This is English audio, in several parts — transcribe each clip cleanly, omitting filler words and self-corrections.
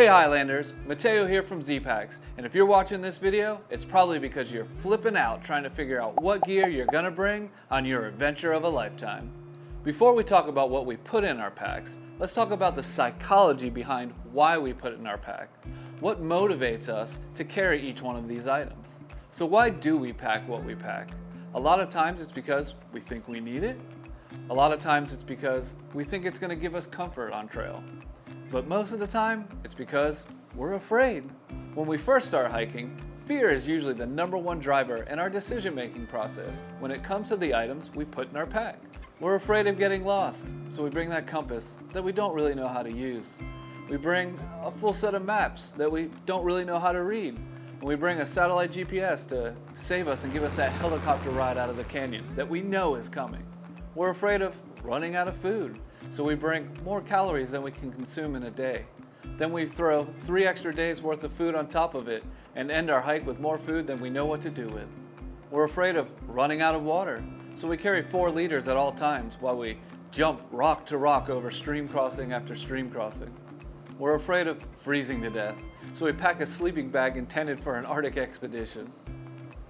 Hey Highlanders, Mateo here from Zpacks, and if you're watching this video, it's probably because you're flipping out trying to figure out what gear you're gonna bring on your adventure of a lifetime. Before we talk about what we put in our packs, let's talk about the psychology behind why we put it in our pack. What motivates us to carry each one of these items? So why do we pack what we pack? A lot of times it's because we think we need it. A lot of times it's because we think it's gonna give us comfort on trail. But most of the time, it's because we're afraid. When we first start hiking, fear is usually the #1 driver in our decision-making process when it comes to the items we put in our pack. We're afraid of getting lost, so we bring that compass that we don't really know how to use. We bring a full set of maps that we don't really know how to read. And we bring a satellite GPS to save us and give us that helicopter ride out of the canyon that we know is coming. We're afraid of running out of food, so we bring more calories than we can consume in a day. Then we throw 3 extra days worth of food on top of it and end our hike with more food than we know what to do with. We're afraid of running out of water, so we carry 4 liters at all times while we jump rock to rock over stream crossing after stream crossing. We're afraid of freezing to death, so we pack a sleeping bag intended for an Arctic expedition.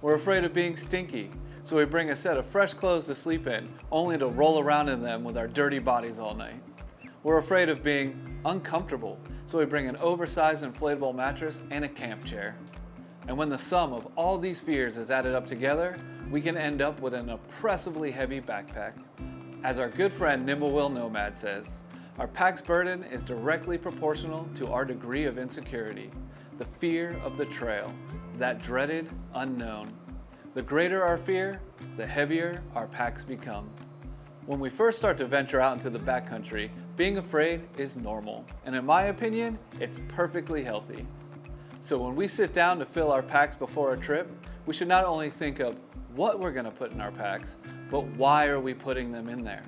We're afraid of being stinky, so we bring a set of fresh clothes to sleep in, only to roll around in them with our dirty bodies all night. We're afraid of being uncomfortable, so we bring an oversized inflatable mattress and a camp chair. And when the sum of all these fears is added up together, we can end up with an oppressively heavy backpack. As our good friend Nimble Nomad says, our pack's burden is directly proportional to our degree of insecurity, the fear of the trail, that dreaded unknown. The greater our fear, the heavier our packs become. When we first start to venture out into the backcountry, being afraid is normal, and in my opinion, it's perfectly healthy. So when we sit down to fill our packs before a trip, we should not only think of what we're going to put in our packs, but why are we putting them in there?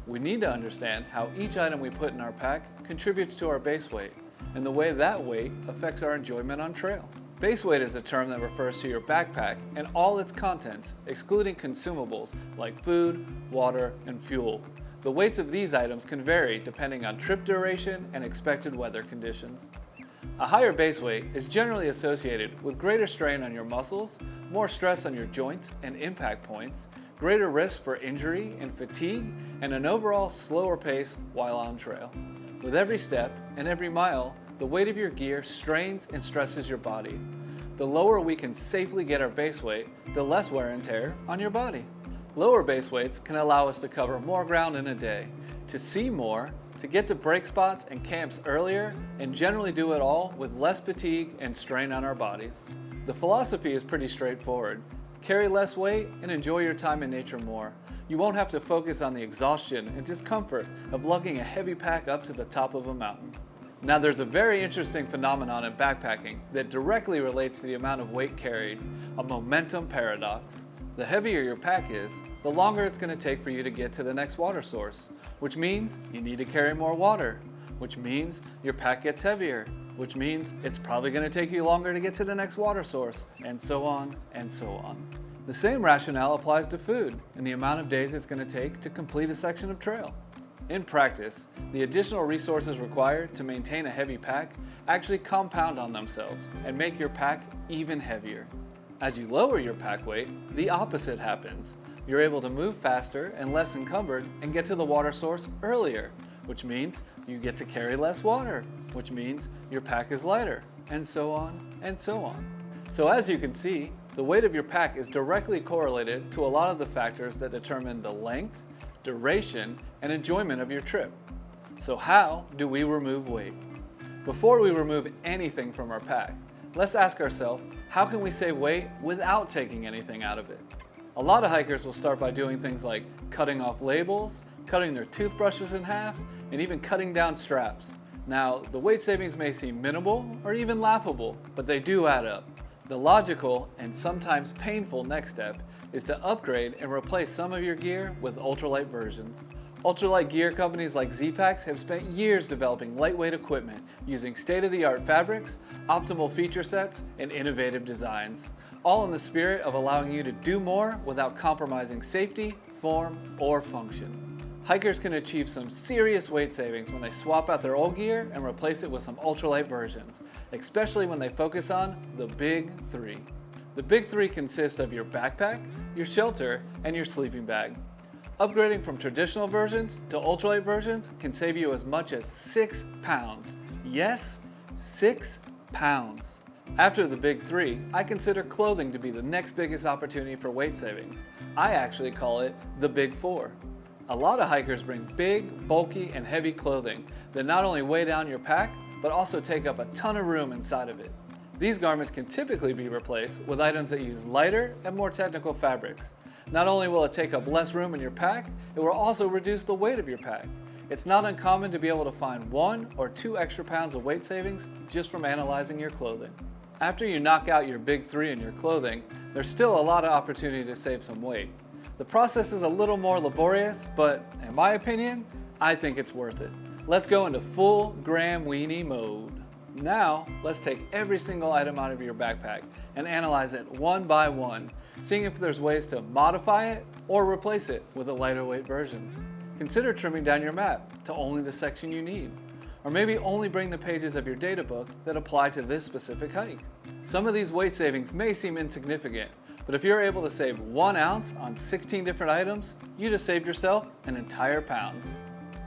We need to understand how each item we put in our pack contributes to our base weight, and the way that weight affects our enjoyment on trail. Base weight is a term that refers to your backpack and all its contents, excluding consumables like food, water, and fuel. The weights of these items can vary depending on trip duration and expected weather conditions. A higher base weight is generally associated with greater strain on your muscles, more stress on your joints and impact points, greater risk for injury and fatigue, and an overall slower pace while on trail. With every step and every mile, the weight of your gear strains and stresses your body. The lower we can safely get our base weight, the less wear and tear on your body. Lower base weights can allow us to cover more ground in a day, to see more, to get to break spots and camps earlier, and generally do it all with less fatigue and strain on our bodies. The philosophy is pretty straightforward. Carry less weight and enjoy your time in nature more. You won't have to focus on the exhaustion and discomfort of lugging a heavy pack up to the top of a mountain. Now there's a very interesting phenomenon in backpacking that directly relates to the amount of weight carried, a momentum paradox. The heavier your pack is, the longer it's going to take for you to get to the next water source, which means you need to carry more water, which means your pack gets heavier, which means it's probably going to take you longer to get to the next water source, and so on and so on. The same rationale applies to food and the amount of days it's going to take to complete a section of trail. In practice, the additional resources required to maintain a heavy pack actually compound on themselves and make your pack even heavier. As you lower your pack weight, the opposite happens. You're able to move faster and less encumbered and get to the water source earlier, which means you get to carry less water, which means your pack is lighter, and so on and so on. So as you can see, the weight of your pack is directly correlated to a lot of the factors that determine the length, duration, and enjoyment of your trip. So how do we remove weight? Before we remove anything from our pack, let's ask ourselves, how can we save weight without taking anything out of it? A lot of hikers will start by doing things like cutting off labels, cutting their toothbrushes in half, and even cutting down straps. Now, the weight savings may seem minimal or even laughable, but they do add up. The logical and sometimes painful next step is to upgrade and replace some of your gear with ultralight versions. Ultralight gear companies like Zpacks have spent years developing lightweight equipment using state-of-the-art fabrics, optimal feature sets, and innovative designs, all in the spirit of allowing you to do more without compromising safety, form, or function. Hikers can achieve some serious weight savings when they swap out their old gear and replace it with some ultralight versions, especially when they focus on the big three. The big three consist of your backpack, your shelter, and your sleeping bag. Upgrading from traditional versions to ultralight versions can save you as much as 6 pounds. Yes, 6 pounds. After the big three, I consider clothing to be the next biggest opportunity for weight savings. I actually call it the big four. A lot of hikers bring big, bulky, and heavy clothing that not only weigh down your pack, but also take up a ton of room inside of it. These garments can typically be replaced with items that use lighter and more technical fabrics. Not only will it take up less room in your pack, it will also reduce the weight of your pack. It's not uncommon to be able to find 1 or 2 extra pounds of weight savings just from analyzing your clothing. After you knock out your big three in your clothing, there's still a lot of opportunity to save some weight. The process is a little more laborious, but in my opinion, I think it's worth it. Let's go into full gram weenie mode. Now, let's take every single item out of your backpack and analyze it one by one, seeing if there's ways to modify it or replace it with a lighter weight version. Consider trimming down your map to only the section you need, or maybe only bring the pages of your data book that apply to this specific hike. Some of these weight savings may seem insignificant, but if you're able to save 1 ounce on 16 different items, you just saved yourself an entire pound.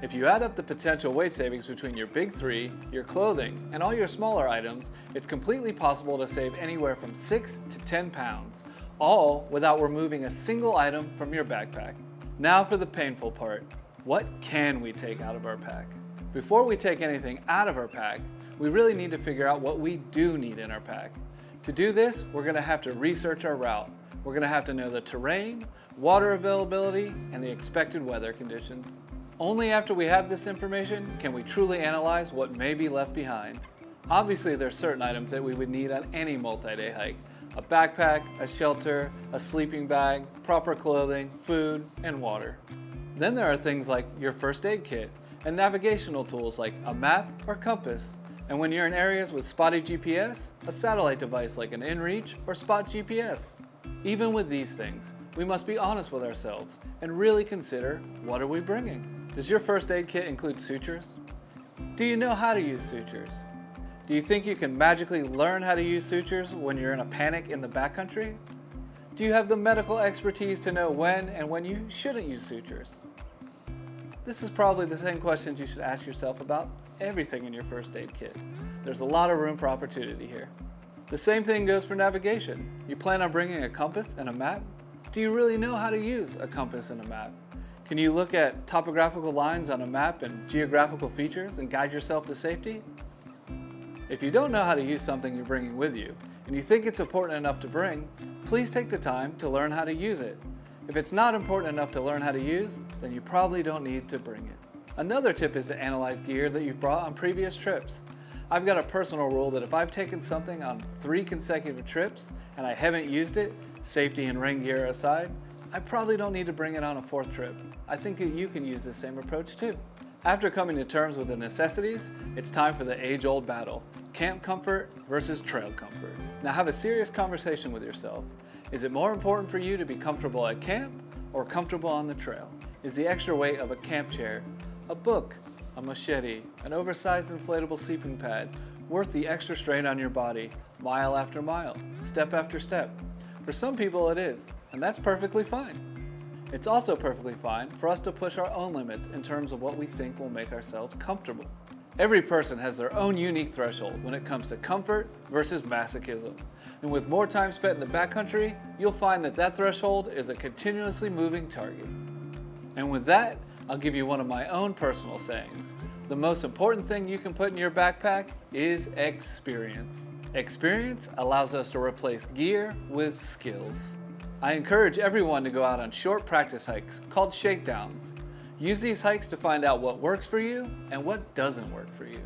If you add up the potential weight savings between your big three, your clothing, and all your smaller items, it's completely possible to save anywhere from 6 to 10 pounds, all without removing a single item from your backpack. Now for the painful part. What can we take out of our pack? Before we take anything out of our pack, we really need to figure out what we do need in our pack. To do this, we're going to have to research our route. We're going to have to know the terrain, water availability, and the expected weather conditions. Only after we have this information can we truly analyze what may be left behind. Obviously, there are certain items that we would need on any multi-day hike. A backpack, a shelter, a sleeping bag, proper clothing, food, and water. Then there are things like your first aid kit and navigational tools like a map or compass. And when you're in areas with spotty GPS, a satellite device like an InReach or Spot GPS. Even with these things, we must be honest with ourselves and really consider, what are we bringing? Does your first aid kit include sutures? Do you know how to use sutures? Do you think you can magically learn how to use sutures when you're in a panic in the backcountry? Do you have the medical expertise to know when and when you shouldn't use sutures? This is probably the same questions you should ask yourself about everything in your first aid kit. There's a lot of room for opportunity here. The same thing goes for navigation. You plan on bringing a compass and a map? Do you really know how to use a compass and a map? Can you look at topographical lines on a map and geographical features and guide yourself to safety? If you don't know how to use something you're bringing with you, and you think it's important enough to bring, please take the time to learn how to use it. If it's not important enough to learn how to use, then you probably don't need to bring it. Another tip is to analyze gear that you've brought on previous trips. I've got a personal rule that if I've taken something on 3 consecutive trips and I haven't used it, safety and rain gear aside, I probably don't need to bring it on a 4th trip. I think that you can use the same approach too. After coming to terms with the necessities, it's time for the age-old battle, camp comfort versus trail comfort. Now have a serious conversation with yourself. Is it more important for you to be comfortable at camp or comfortable on the trail? Is the extra weight of a camp chair, a book, a machete, an oversized inflatable sleeping pad worth the extra strain on your body, mile after mile, step after step? For some people it is, and that's perfectly fine. It's also perfectly fine for us to push our own limits in terms of what we think will make ourselves comfortable. Every person has their own unique threshold when it comes to comfort versus masochism. And with more time spent in the backcountry, you'll find that that threshold is a continuously moving target. And with that, I'll give you one of my own personal sayings. The most important thing you can put in your backpack is experience. Experience allows us to replace gear with skills. I encourage everyone to go out on short practice hikes called shakedowns. Use these hikes to find out what works for you and what doesn't work for you.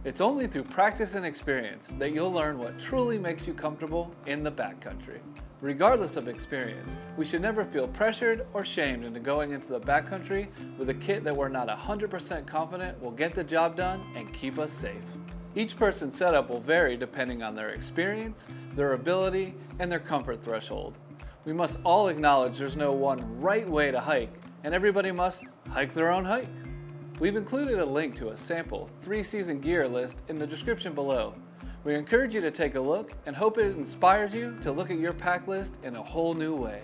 It's only through practice and experience that you'll learn what truly makes you comfortable in the backcountry. Regardless of experience, we should never feel pressured or shamed into going into the backcountry with a kit that we're not 100% confident will get the job done and keep us safe. Each person's setup will vary depending on their experience, their ability, and their comfort threshold. We must all acknowledge there's no one right way to hike, and everybody must hike their own hike. We've included a link to a sample 3-season gear list in the description below. We encourage you to take a look and hope it inspires you to look at your pack list in a whole new way.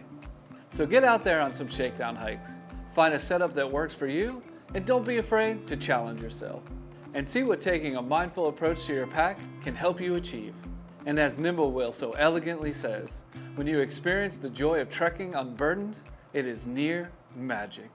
So get out there on some shakedown hikes, find a setup that works for you, and don't be afraid to challenge yourself. And see what taking a mindful approach to your pack can help you achieve. And as Nimblewheel so elegantly says, when you experience the joy of trekking unburdened, it is near magic.